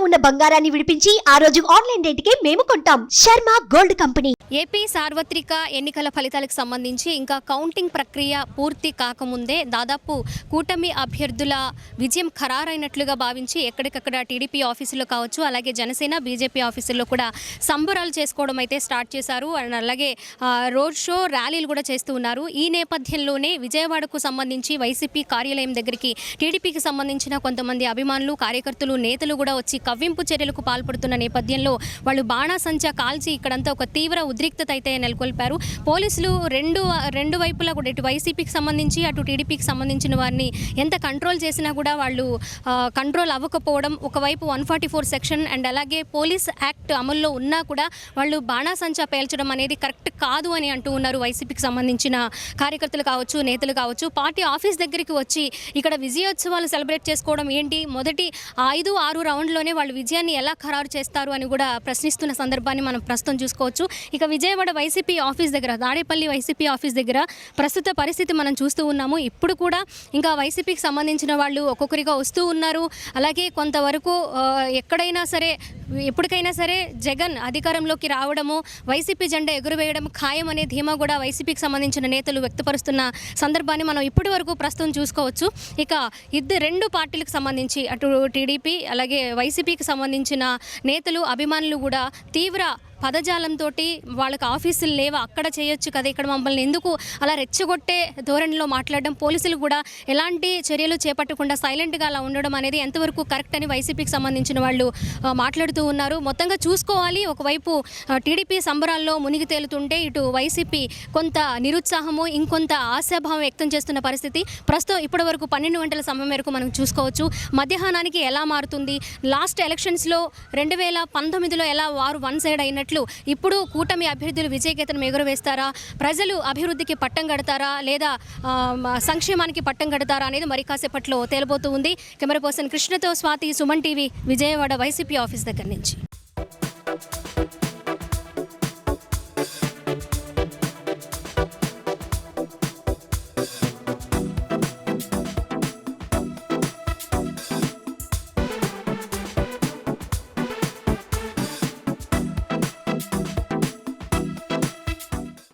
ఉన్న బంగారాన్ని విడిపించి ఆ రోజు ఆన్లైన్ రేటుకే మేము కొంటాం. Sharma gold company. ఏపీ సార్వత్రిక ఎన్నికల ఫలితాలకు సంబంధించి ఇంకా కౌంటింగ్ ప్రక్రియ పూర్తి కాకముందే దాదాపు కూటమి అభ్యర్థుల విజయం ఖరారైనట్లుగా భావించి ఎక్కడికక్కడ టీడీపీ ఆఫీసులో కావచ్చు, అలాగే జనసేన బీజేపీ ఆఫీసుల్లో కూడా సంబరాలు చేసుకోవడం అయితే స్టార్ట్ చేశారు. అండ్ అలాగే రోడ్ షో ర్యాలీలు కూడా చేస్తూ ఉన్నారు. ఈ నేపథ్యంలోనే విజయవాడకు సంబంధించి వైసీపీ కార్యాలయం దగ్గరికి టీడీపీకి సంబంధించిన కొంతమంది అభిమానులు, కార్యకర్తలు, నేతలు కూడా వచ్చి కవ్వింపు చర్యలకు పాల్పడుతున్న నేపథ్యంలో వాళ్ళు బాణాసంచా కాల్చి ఇక్కడంతా ఒక తీవ్ర ఉద్రిక్తత అయితే నెలకొల్పారు. పోలీసులు రెండు వైపులా కూడా ఇటు వైసీపీకి సంబంధించి అటు టీడీపీకి సంబంధించిన వారిని ఎంత కంట్రోల్ చేసినా కూడా వాళ్ళు కంట్రోల్ అవ్వకపోవడం, ఒకవైపు 144 సెక్షన్ అండ్ అలాగే పోలీస్ యాక్ట్ అమల్లో ఉన్నా కూడా వాళ్ళు బాణాసంచా పేల్చడం అనేది కరెక్ట్ కాదు అని అంటూ ఉన్నారు. వైసీపీకి సంబంధించిన కార్యకర్తలు కావచ్చు, నేతలు కావచ్చు, పార్టీ ఆఫీస్ దగ్గరికి వచ్చి ఇక్కడ విజయోత్సవాలు సెలబ్రేట్ చేసుకోవడం ఏంటి, మొదటి 5-6 రౌండ్లోనే వాళ్ళు విజయాన్ని ఎలా ఖరారు చేస్తారు అని కూడా ప్రశ్నిస్తున్న సందర్భాన్ని మనం ప్రస్తుతం చూసుకోవచ్చు. ఇక విజయవాడ వైసీపీ ఆఫీస్ దగ్గర, దాడేపల్లి వైసీపీ ఆఫీస్ దగ్గర ప్రస్తుత పరిస్థితి మనం చూస్తూ ఉన్నాము. ఇప్పుడు కూడా ఇంకా వైసీపీకి సంబంధించిన వాళ్ళు ఒక్కొక్కరిగా వస్తూ ఉన్నారు. అలాగే కొంతవరకు ఎక్కడైనా సరే, ఎప్పటికైనా సరే జగన్ అధికారంలోకి రావడము, వైసీపీ జెండా ఎగురవేయడం ఖాయం అనే ధీమా కూడా వైసీపీకి సంబంధించిన నేతలు వ్యక్తపరుస్తున్న సందర్భాన్ని మనం ఇప్పటి వరకు ప్రస్తుతం చూసుకోవచ్చు. ఇక రెండు పార్టీలకు సంబంధించి అటు టీడీపీ అలాగే వైసీపీకి సంబంధించిన నేతలు, అభిమానులు కూడా తీవ్ర పదజాలంతో వాళ్ళకి ఆఫీసులు లేవా, అక్కడ చేయొచ్చు కదా, ఇక్కడ మమ్మల్ని ఎందుకు అలా రెచ్చగొట్టే ధోరణిలో మాట్లాడడం, పోలీసులు కూడా ఎలాంటి చర్యలు చేపట్టకుండా సైలెంట్గా అలా ఉండడం అనేది ఎంతవరకు కరెక్ట్ అని వైసీపీకి సంబంధించిన వాళ్ళు మాట్లాడుతూ ఉన్నారు. మొత్తంగా చూసుకోవాలి, ఒకవైపు టీడీపీ సంబరాల్లో మునిగి తేలుతుంటే ఇటు వైసీపీ కొంత నిరుత్సాహము, ఇంకొంత ఆశాభావం వ్యక్తం చేస్తున్న పరిస్థితి ప్రస్తుతం ఇప్పటి వరకు 12 గంటల సమయం మేరకు మనం చూసుకోవచ్చు. మధ్యాహ్నానికి ఎలా మారుతుంది, లాస్ట్ ఎలక్షన్స్లో 2019లో ఎలా వారు వన్ సైడ్ అయినట్టు ఇప్పుడు కూటమి అభ్యర్థులు విజయకేతనం ఎగురవేస్తారా, ప్రజలు అభివృద్ధికి పట్టం కడతారా లేదా సంక్షేమానికి పట్టం కడతారా అనేది మరి కాసేపట్లో తేలబోతూ ఉంది. కెమెరా పర్సన్ కృష్ణతో స్వాతి, సుమన్ టీవీ, విజయవాడ వైసీపీ ఆఫీస్ దగ్గర నుంచి.